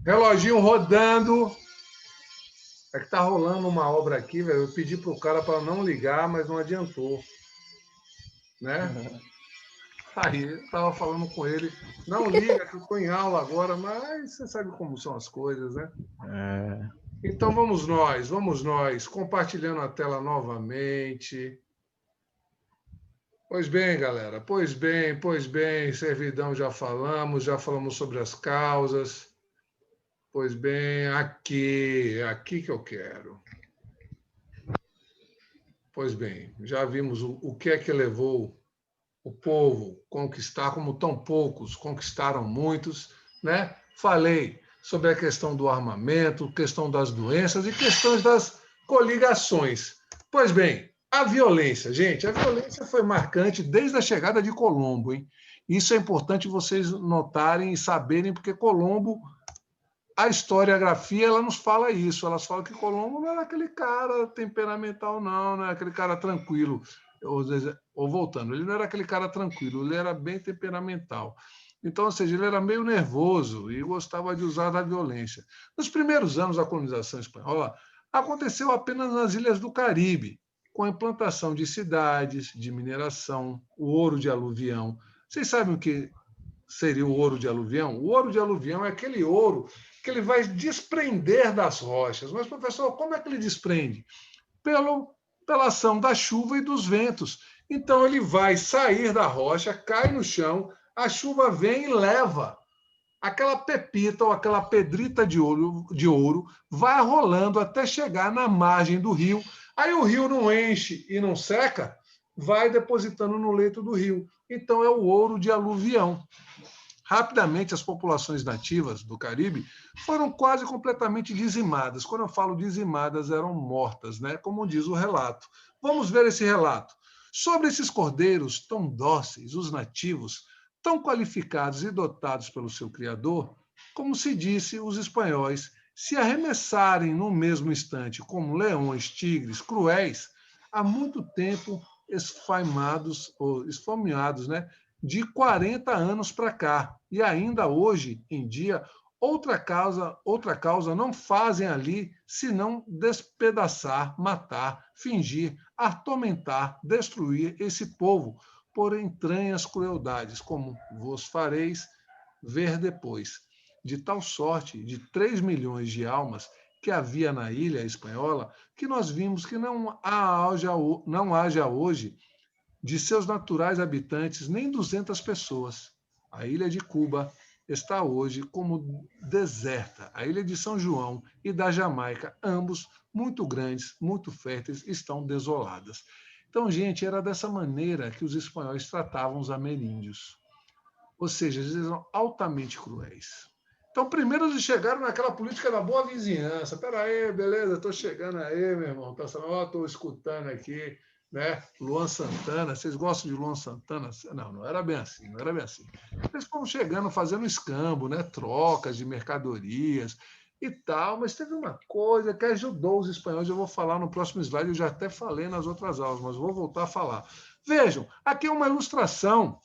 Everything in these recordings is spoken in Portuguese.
Reloginho rodando. É que tá rolando uma obra aqui, velho. Eu pedi pro cara para não ligar, mas não adiantou, né? Aí eu tava falando com ele, não liga que eu tô em aula agora, mas você sabe como são as coisas, né? É, Então vamos nós, compartilhando a tela novamente. Pois bem, galera, pois bem, servidão já falamos sobre as causas. Pois bem, aqui que eu quero. Pois bem, já vimos o que é que levou o povo conquistar, como tão poucos conquistaram muitos, né? Falei sobre a questão do armamento, questão das doenças e questões das coligações. Pois bem, a violência, gente, a violência foi marcante desde a chegada de Colombo, hein? Isso é importante vocês notarem e saberem, porque Colombo, a historiografia, ela nos fala isso. Elas falam que Colombo não era aquele cara temperamental, não era aquele cara tranquilo. Ou voltando, ele não era aquele cara tranquilo, ele era bem temperamental. Então, ou seja, ele era meio nervoso e gostava de usar da violência. Nos primeiros anos da colonização espanhola, aconteceu apenas nas ilhas do Caribe, com a implantação de cidades, de mineração, o ouro de aluvião. Vocês sabem o que seria o ouro de aluvião? O ouro de aluvião é aquele ouro que ele vai desprender das rochas. Mas, professor, como é que ele desprende? Pela ação da chuva e dos ventos. Então, ele vai sair da rocha, cai no chão, a chuva vem e leva aquela pepita ou aquela pedrita de ouro vai rolando até chegar na margem do rio. Aí o rio não enche e não seca, vai depositando no leito do rio. Então é o ouro de aluvião. Rapidamente, as populações nativas do Caribe foram quase completamente dizimadas. Quando eu falo dizimadas, eram mortas, né? Como diz o relato. Vamos ver esse relato. Sobre esses cordeiros tão dóceis, os nativos, tão qualificados e dotados pelo seu Criador, como se disse, os espanhóis, se arremessarem no mesmo instante como leões, tigres, cruéis, há muito tempo esfaimados ou esfomeados, né? De 40 anos para cá. E ainda hoje em dia, outra causa não fazem ali senão despedaçar, matar, fingir, atormentar, destruir esse povo por entranhas crueldades, como vos fareis ver depois. De tal sorte, de 3 milhões de almas que havia na ilha espanhola, que nós vimos que não haja hoje de seus naturais habitantes nem 200 pessoas. A ilha de Cuba está hoje como deserta. A ilha de São João e da Jamaica, ambos muito grandes, muito férteis, estão desoladas. Então, gente, era dessa maneira que os espanhóis tratavam os ameríndios. Ou seja, eles eram altamente cruéis. Então, primeiro eles chegaram naquela política da boa vizinhança. Peraí, beleza, estou chegando aí, meu irmão. Estou escutando aqui, né? Luan Santana. Vocês gostam de Luan Santana? Não, não era bem assim, não era bem assim. Eles foram chegando, fazendo escambo, né? Trocas de mercadorias e tal, mas teve uma coisa que ajudou os espanhóis. Eu vou falar no próximo slide, eu já até falei nas outras aulas, mas vou voltar a falar. Vejam, aqui é uma ilustração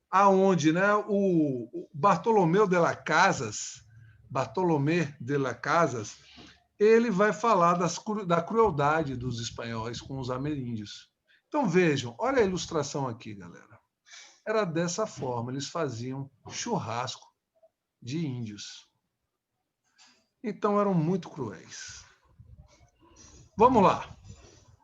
aonde, né, o Bartolomeu de las Casas, Bartolomé de las Casas, ele vai falar da crueldade dos espanhóis com os ameríndios. Então vejam, olha a ilustração aqui, galera. Era dessa forma, eles faziam churrasco de índios. Então eram muito cruéis. Vamos lá.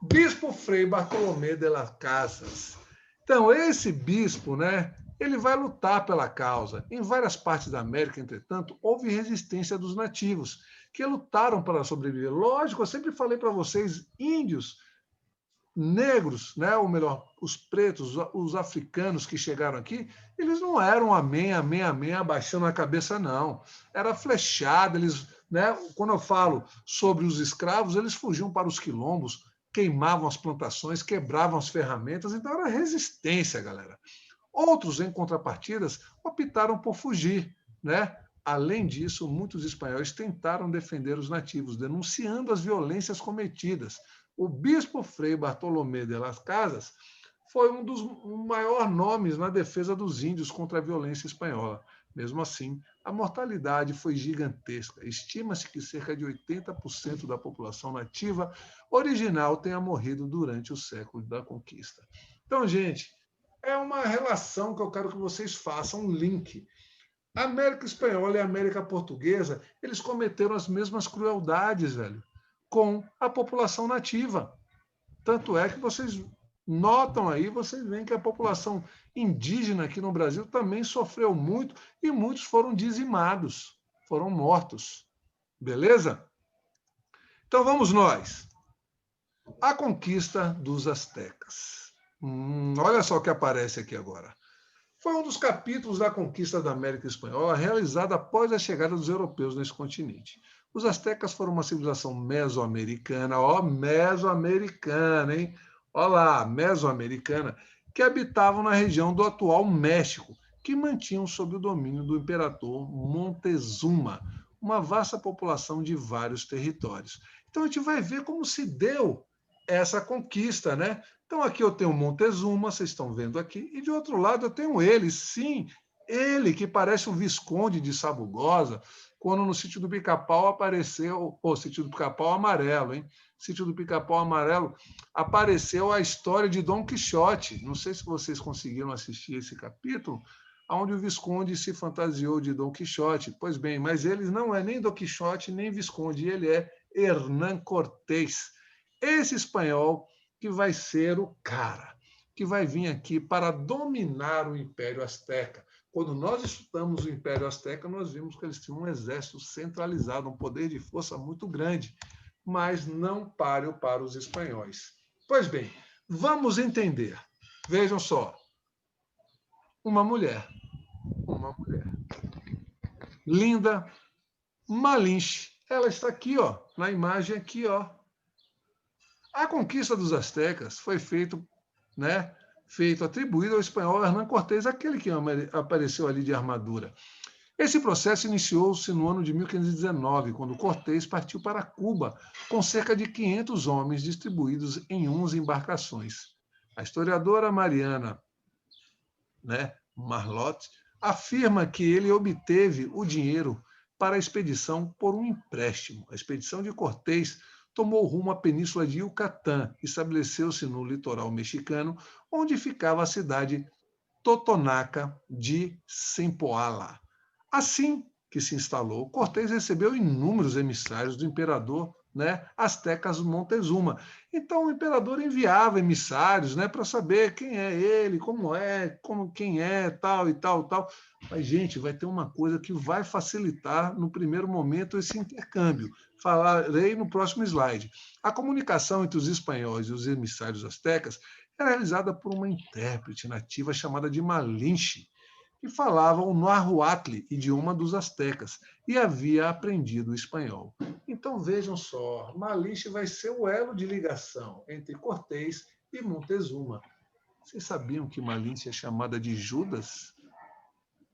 Bispo Frei Bartolomé de las Casas. Então, esse bispo, né, ele vai lutar pela causa. Em várias partes da América, entretanto, houve resistência dos nativos, que lutaram para sobreviver. Lógico, eu sempre falei para vocês, índios, negros, né, ou melhor, os pretos, os africanos que chegaram aqui, eles não eram amém, amém, amém, abaixando a cabeça, não. Era flechada, eles, né, quando eu falo sobre os escravos, eles fugiam para os quilombos, queimavam as plantações, quebravam as ferramentas, então era resistência, galera. Outros, em contrapartidas, optaram por fugir, né? Além disso, muitos espanhóis tentaram defender os nativos, denunciando as violências cometidas. O bispo Frei Bartolomé de las Casas foi um dos maiores nomes na defesa dos índios contra a violência espanhola. Mesmo assim, a mortalidade foi gigantesca. Estima-se que cerca de 80% da população nativa original tenha morrido durante o século da conquista. Então, gente, é uma relação que eu quero que vocês façam um link. A América Espanhola e a América Portuguesa, eles cometeram as mesmas crueldades, velho, com a população nativa. Tanto é que vocês notam aí, vocês veem que a população indígena aqui no Brasil também sofreu muito e muitos foram dizimados, foram mortos. Beleza? Então vamos nós. A conquista dos astecas. Olha só o que aparece aqui agora. Foi um dos capítulos da conquista da América Espanhola realizada após a chegada dos europeus nesse continente. Os astecas foram uma civilização mesoamericana, mesoamericana, hein? Olha lá, mesoamericana, que habitavam na região do atual México, que mantinham sob o domínio do imperador Montezuma uma vasta população de vários territórios. Então a gente vai ver como se deu essa conquista, né? Então aqui eu tenho Montezuma, vocês estão vendo aqui, e de outro lado eu tenho ele, sim, ele que parece o Visconde de Sabugosa, quando no Sítio do Pica-Pau apareceu, Sítio do Pica-Pau Amarelo, hein? Sítio do Pica-Pau Amarelo, apareceu a história de Dom Quixote. Não sei se vocês conseguiram assistir esse capítulo, onde o Visconde se fantasiou de Dom Quixote. Pois bem, mas ele não é nem Dom Quixote, nem Visconde, ele é Hernán Cortés. Esse espanhol que vai ser o cara, que vai vir aqui para dominar o Império Azteca. Quando nós estudamos o Império Azteca, nós vimos que eles tinham um exército centralizado, um poder de força muito grande, mas não páreo para os espanhóis. Pois bem, vamos entender. Vejam só. Uma mulher. Linda, Malinche. Ela está aqui, ó, na imagem aqui, ó. A conquista dos astecas foi feito atribuído ao espanhol Hernán Cortés, aquele que apareceu ali de armadura. Esse processo iniciou-se no ano de 1519, quando Cortés partiu para Cuba com cerca de 500 homens distribuídos em 11 embarcações. A historiadora Mariana Marlotte afirma que ele obteve o dinheiro para a expedição por um empréstimo. A expedição de Cortés tomou rumo à península de Yucatán, estabeleceu-se no litoral mexicano, onde ficava a cidade totonaca de Zempoala. Assim que se instalou, Cortés recebeu inúmeros emissários do imperador Aztecas Montezuma. Então o imperador enviava emissários para saber quem é ele, quem é, tal e tal, tal. Mas, gente, vai ter uma coisa que vai facilitar no primeiro momento esse intercâmbio. Falarei no próximo slide. A comunicação entre os espanhóis e os emissários astecas era realizada por uma intérprete nativa chamada de Malinche, que falava o Nahuatl, idioma dos astecas, e havia aprendido o espanhol. Então, vejam só, Malinche vai ser o elo de ligação entre Cortés e Montezuma. Vocês sabiam que Malinche é chamada de Judas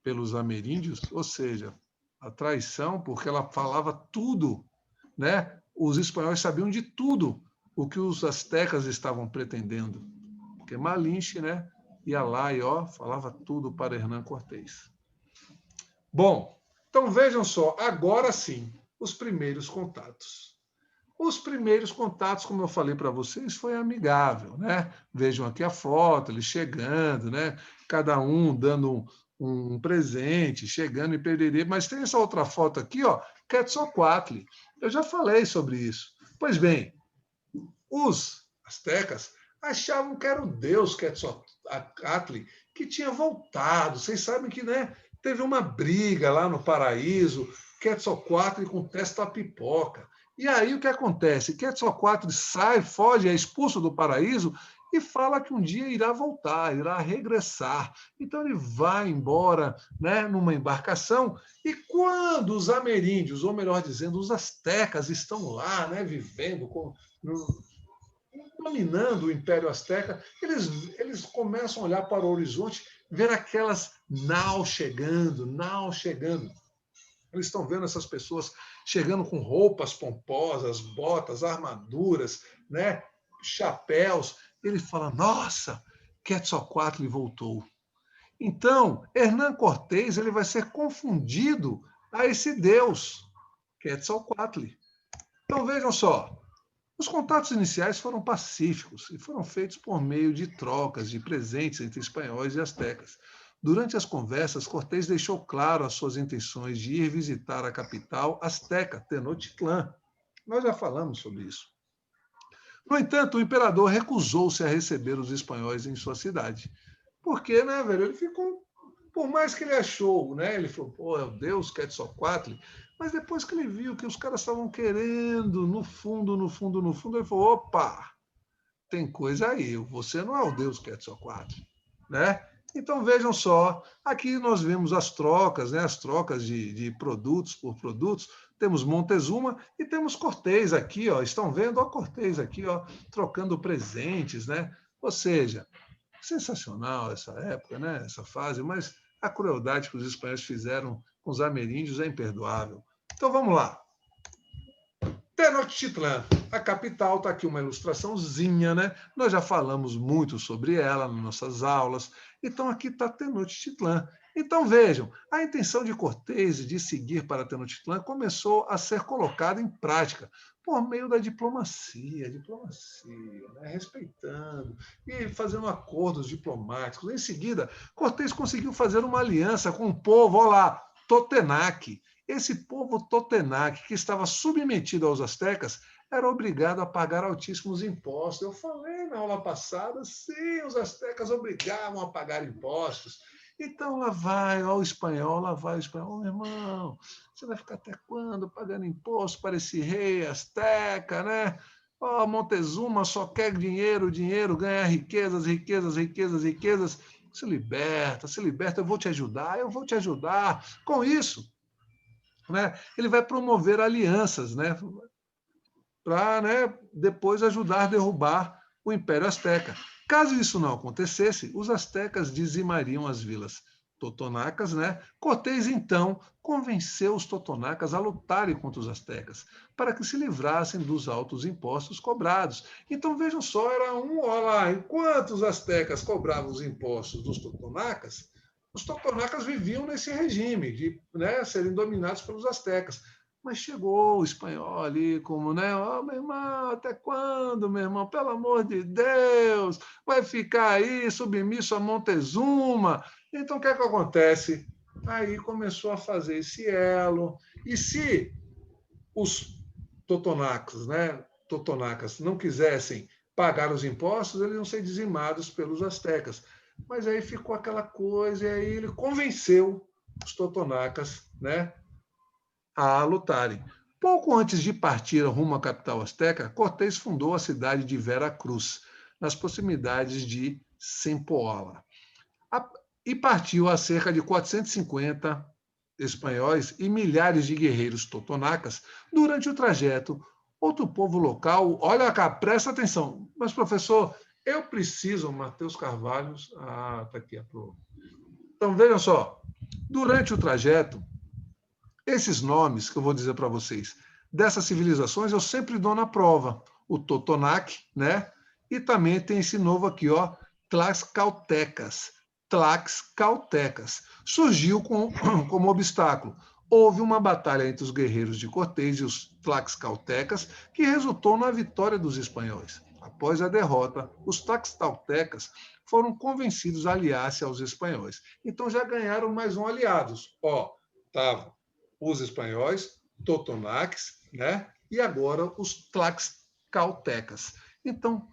pelos ameríndios? Ou seja, a traição, porque ela falava tudo, Os espanhóis sabiam de tudo o que os astecas estavam pretendendo. Porque Malinche, ia lá e falava tudo para Hernán Cortés. Bom, então vejam só, agora sim, os primeiros contatos. Os primeiros contatos, como eu falei para vocês, foi amigável, Vejam aqui a foto, eles chegando, Cada um dando um presente, chegando e perderê. Mas tem essa outra foto aqui, Quetzalcoatl. Eu já falei sobre isso. Pois bem, os astecas achavam que era o deus Quetzalcoatl que tinha voltado. Vocês sabem que teve uma briga lá no paraíso, Quetzalcoatl com testa pipoca. E aí o que acontece? Quetzalcoatl foge, é expulso do paraíso e fala que um dia irá voltar, irá regressar. Então ele vai embora numa embarcação, e quando os ameríndios, ou melhor dizendo, os astecas estão lá vivendo dominando o Império Azteca, eles começam a olhar para o horizonte, ver aquelas naus chegando. Eles estão vendo essas pessoas chegando com roupas pomposas, botas, armaduras, chapéus. Ele fala, nossa, Quetzalcoatl voltou. Então, Hernán Cortés ele vai ser confundido a esse deus, Quetzalcoatl. Então, vejam só, os contatos iniciais foram pacíficos e foram feitos por meio de trocas de presentes entre espanhóis e astecas. Durante as conversas, Cortés deixou claro as suas intenções de ir visitar a capital asteca, Tenochtitlán. Nós já falamos sobre isso. No entanto, o imperador recusou-se a receber os espanhóis em sua cidade. Porque, né, velho, ele ficou, por mais que ele achou, né, ele falou, pô, é o Deus Quetzalcoatl, mas depois que ele viu que os caras estavam querendo, no fundo, ele falou, opa, tem coisa aí, você não é o Deus Quetzalcoatl, né? Então, vejam só, aqui nós vemos as trocas, né, as trocas de produtos por produtos. Temos Montezuma e temos Cortés aqui, ó, estão vendo? Ó, Cortés aqui, ó, trocando presentes, né? Ou seja, sensacional essa época, né, essa fase, mas a crueldade que os espanhóis fizeram com os ameríndios é imperdoável. Então, vamos lá. Tenochtitlán, a capital, está aqui uma ilustraçãozinha, né? Nós já falamos muito sobre ela nas nossas aulas. Então, aqui está Tenochtitlán. Então, vejam, a intenção de Cortés de seguir para Tenochtitlán começou a ser colocada em prática por meio da diplomacia, né? Respeitando e fazendo acordos diplomáticos. Em seguida, Cortés conseguiu fazer uma aliança com o povo, olha lá, Totonac. Esse povo Totonac, que estava submetido aos astecas, era obrigado a pagar altíssimos impostos. Eu falei na aula passada, sim, os astecas obrigavam a pagar impostos. Então, lá vai ó, o espanhol, lá vai o espanhol. Meu irmão, você vai ficar até quando pagando imposto para esse rei asteca, né? Ó, Montezuma só quer dinheiro, dinheiro, ganhar riquezas, riquezas, riquezas, riquezas. Se liberta, eu vou te ajudar, eu vou te ajudar. Com isso, né, ele vai promover alianças, né, para, né, depois ajudar a derrubar o Império Azteca. Caso isso não acontecesse, os astecas dizimariam as vilas totonacas, né? Cortés, então, convenceu os totonacas a lutarem contra os astecas, para que se livrassem dos altos impostos cobrados. Então, vejam só, era olha lá, enquanto os astecas cobravam os impostos dos totonacas, os totonacas viviam nesse regime de, né, serem dominados pelos astecas. Mas chegou o espanhol ali, como, né? Oh, meu irmão, até quando, meu irmão? Pelo amor de Deus, vai ficar aí submisso a Montezuma. Então, o que é que acontece? Aí começou a fazer esse elo. E se os totonacas, né, totonacas não quisessem pagar os impostos, eles iam ser dizimados pelos astecas. Mas aí ficou aquela coisa, e aí ele convenceu os totonacas, né, a lutarem. Pouco antes de partir rumo à capital asteca, Cortés fundou a cidade de Vera Cruz, nas proximidades de Sempoala, e partiu a cerca de 450 espanhóis e milhares de guerreiros totonacas durante o trajeto. Outro povo local, olha cá, presta atenção. Mas, professor, eu preciso, Matheus Carvalho. Ah, está aqui. Então, vejam só. Durante o trajeto, esses nomes que eu vou dizer para vocês, dessas civilizações, eu sempre dou na prova. O Totonac, né? E também tem esse novo aqui, ó, Tlaxcaltecas. Tlaxcaltecas. Surgiu como obstáculo. Houve uma batalha entre os guerreiros de Cortés e os Tlaxcaltecas que resultou na vitória dos espanhóis. Após a derrota, os Tlaxcaltecas foram convencidos a aliar-se aos espanhóis. Então já ganharam mais um aliados. Ó, estavam os espanhóis, Totonacs, né? E agora os Tlaxcaltecas. Então,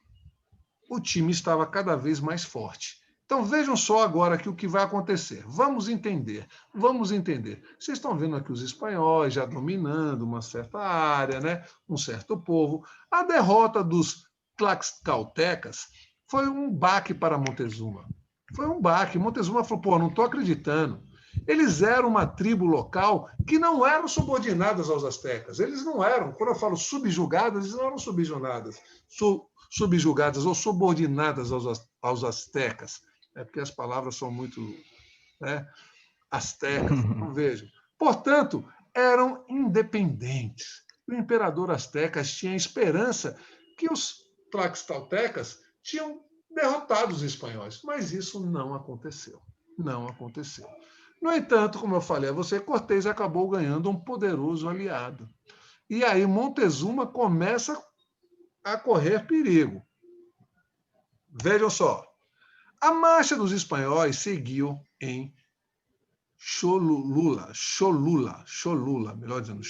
o time estava cada vez mais forte. Então, vejam só agora aqui o que vai acontecer. Vamos entender. Vocês estão vendo aqui os espanhóis já dominando uma certa área, né? Um certo povo. A derrota dos Tlaxcaltecas foi um baque para Montezuma. Foi um baque. Montezuma falou, pô, não estou acreditando. Eles eram uma tribo local que não eram subordinadas aos astecas. Eles não eram, quando eu falo subjugadas, eles não eram subjugadas ou subordinadas aos astecas. É porque as palavras são muito, né, astecas. Então, vejam. Portanto, eram independentes. O imperador astecas tinha esperança que os tlaxcaltecas tinham derrotado os espanhóis, mas isso não aconteceu. Não aconteceu. No entanto, como eu falei a você, Cortés acabou ganhando um poderoso aliado. E aí Montezuma começa a correr perigo. Vejam só, a marcha dos espanhóis seguiu em Cholula, melhor dizendo,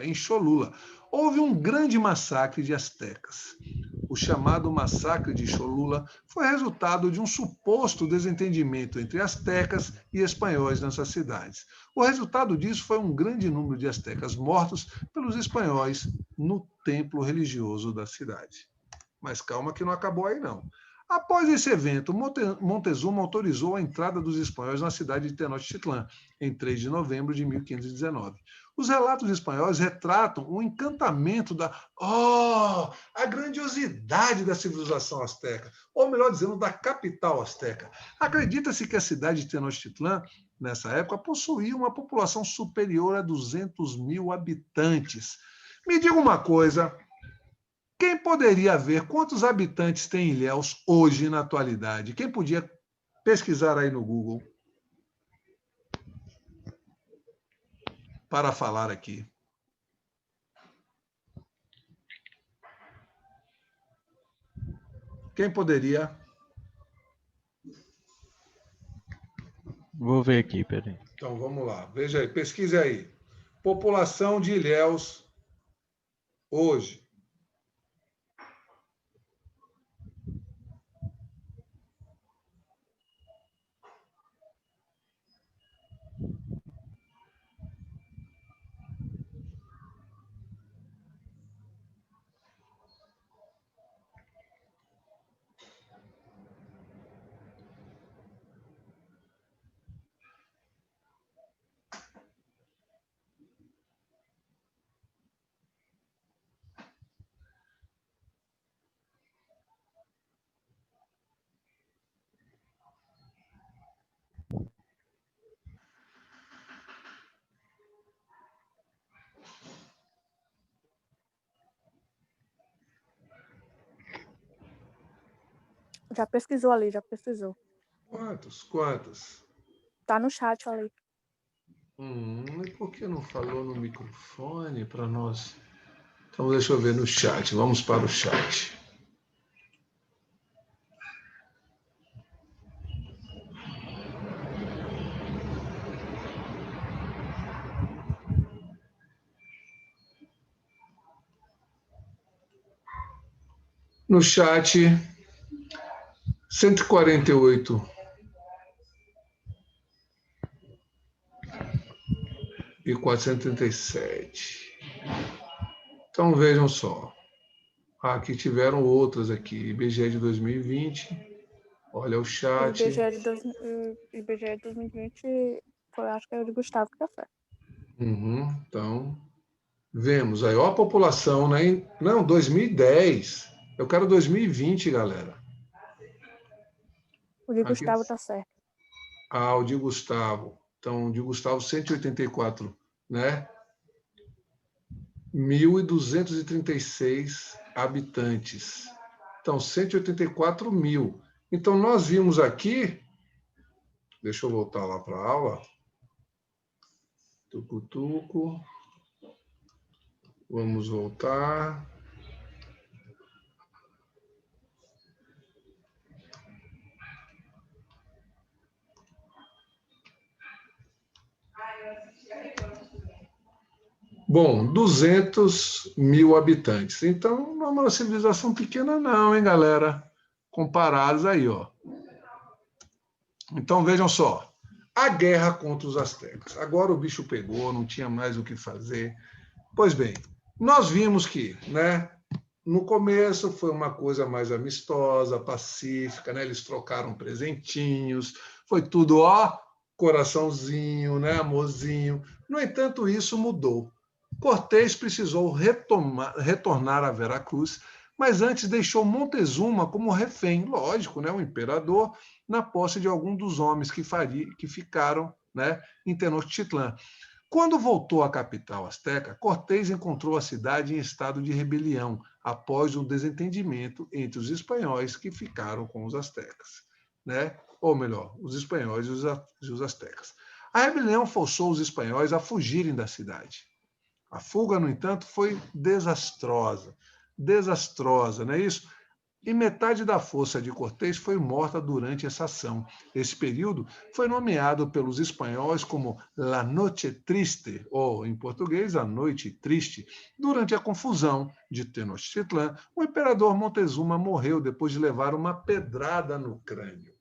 em Cholula, houve um grande massacre de astecas. O chamado massacre de Cholula foi resultado de um suposto desentendimento entre astecas e espanhóis nessas cidades. O resultado disso foi um grande número de astecas mortos pelos espanhóis no templo religioso da cidade. Mas calma que não acabou aí não. Após esse evento, Montezuma autorizou a entrada dos espanhóis na cidade de Tenochtitlan, em 3 de novembro de 1519. Os relatos espanhóis retratam o encantamento a grandiosidade da civilização asteca, ou melhor dizendo, da capital asteca. Acredita-se que a cidade de Tenochtitlan, nessa época, possuía uma população superior a 200 mil habitantes. Me diga uma coisa, quem poderia ver quantos habitantes tem Ilhéus hoje, na atualidade? Quem podia pesquisar aí no Google para falar aqui? Quem poderia? Vou ver aqui, peraí. Então, vamos lá. Veja aí, pesquise aí. População de Ilhéus hoje. Já pesquisou ali, já pesquisou. Quantos? Tá no chat ali. E por que não falou no microfone para nós? Então, deixa eu ver no chat. Vamos para o chat. No chat, 148 e 437. Então, vejam só. Aqui tiveram outras aqui. IBGE de 2020. Olha o chat. IBGE de 2020 foi, acho que é o de Gustavo Café. Então, vemos aí. Ó a população, né? Não, 2010. Eu quero 2020, galera. O de Gustavo tá certo. O de Gustavo. Então, o de Gustavo, 184, né? 1.236 habitantes. Então, 184 mil. Então, nós vimos aqui... Deixa eu voltar lá para a aula. Tucutuco. Vamos voltar. Bom, 200 mil habitantes. Então, não é uma civilização pequena não, hein, galera? Comparados aí, ó. Então, vejam só. A guerra contra os astecas. Agora o bicho pegou, não tinha mais o que fazer. Pois bem, nós vimos que, né, no começo foi uma coisa mais amistosa, pacífica, né? Eles trocaram presentinhos, foi tudo, ó, coraçãozinho, né, amorzinho. No entanto, isso mudou. Cortés precisou retornar a Veracruz, mas antes deixou Montezuma como refém, lógico, né, o imperador, na posse de algum dos homens que ficaram, né, em Tenochtitlan. Quando voltou à capital asteca, Cortés encontrou a cidade em estado de rebelião, após um desentendimento entre os espanhóis que ficaram com os astecas, né? ou melhor, os espanhóis e os astecas. A rebelião forçou os espanhóis a fugirem da cidade. A fuga, no entanto, foi desastrosa. Desastrosa, não é isso? E metade da força de Cortés foi morta durante essa ação. Esse período foi nomeado pelos espanhóis como La Noche Triste, ou, em português, a Noite Triste. Durante a confusão de Tenochtitlan, o imperador Montezuma morreu depois de levar uma pedrada no crânio.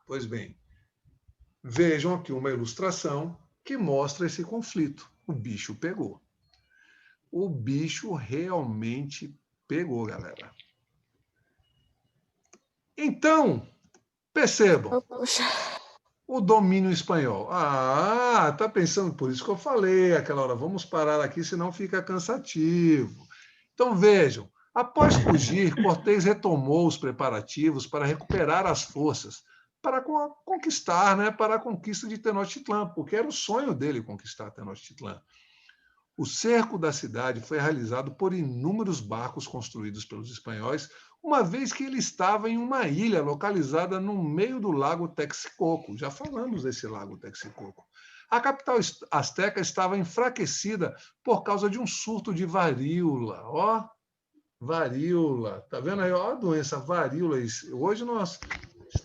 Pois bem, vejam aqui uma ilustração que mostra esse conflito. O bicho pegou. O bicho realmente pegou, galera. Então, percebam, Poxa. o domínio espanhol. Ah, tá pensando, por isso que eu falei aquela hora, vamos parar aqui, senão fica cansativo. Então, vejam, após fugir, Cortés retomou os preparativos para recuperar as forças para conquistar, né, para a conquista de Tenochtitlan, porque era o sonho dele conquistar Tenochtitlan. O cerco da cidade foi realizado por inúmeros barcos construídos pelos espanhóis, uma vez que ele estava em uma ilha localizada no meio do lago Texcoco. Já falamos desse lago Texcoco. A capital asteca estava enfraquecida por causa de um surto de varíola. Ó, varíola. Tá vendo aí? Ó, a doença, varíola. Hoje nós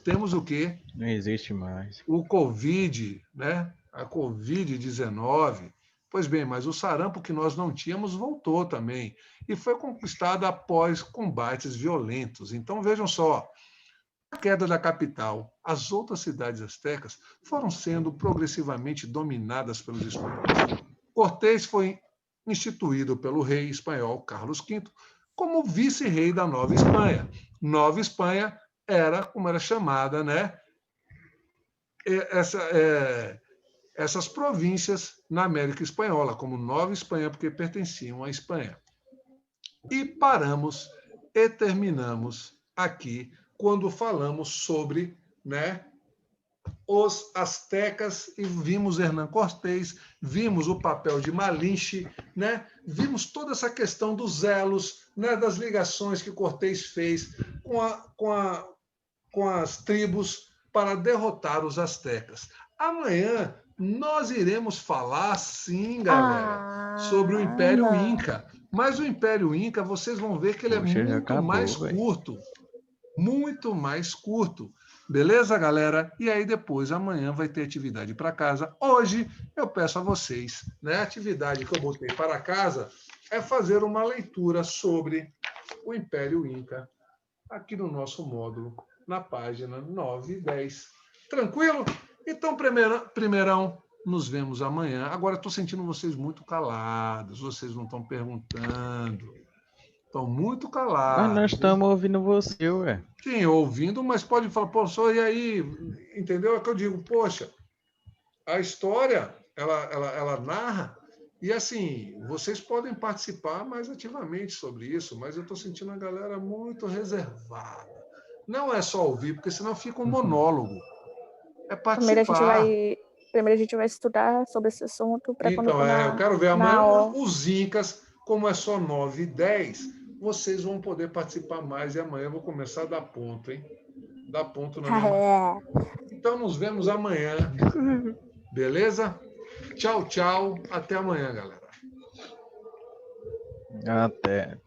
temos o quê? Não existe mais. O Covid, né? A Covid-19. Pois bem, mas o sarampo que nós não tínhamos voltou também e foi conquistado após combates violentos. Então vejam só, a queda da capital, as outras cidades astecas foram sendo progressivamente dominadas pelos espanhóis. Cortés foi instituído pelo rei espanhol Carlos V como vice-rei da Nova Espanha. Nova Espanha era, como era chamada, né? Essas províncias na América Espanhola, como Nova Espanha, porque pertenciam à Espanha. E paramos e terminamos aqui quando falamos sobre, né, os astecas e vimos Hernán Cortés, vimos o papel de Malinche, né, vimos toda essa questão dos elos, né, das ligações que Cortés fez com as tribos para derrotar os astecas. Amanhã nós iremos falar, sim, galera, sobre o Império não. Inca. Mas o Império Inca, vocês vão ver que ele Poxa, é já muito acabou, mais véio. curto. Muito mais curto. Beleza, galera? E aí depois, amanhã, vai ter atividade para casa. Hoje, eu peço a vocês, né? A atividade que eu botei para casa é fazer uma leitura sobre o Império Inca, aqui no nosso módulo, na página 9 e 10. Tranquilo? Então, primeirão, nos vemos amanhã. Agora, estou sentindo vocês muito calados, vocês não estão perguntando. Estão muito Mas calados. nós estamos ouvindo você, ué. Sim, ouvindo, mas pode falar, professor, e aí? Entendeu? É que eu digo, poxa, a história, ela narra, e assim, vocês podem participar mais ativamente sobre isso, mas eu estou sentindo a galera muito reservada. Não é só ouvir, porque senão fica um monólogo. É participar. Primeiro a gente vai estudar sobre esse assunto para quando Então, eu quero ver na amanhã hora. os Incas, como é só 9 e 10, vocês vão poder participar mais, e amanhã eu vou começar a dar ponto, hein? Dar ponto na minha... Então, nos vemos amanhã. Beleza? Tchau, tchau. Até amanhã, galera. Até.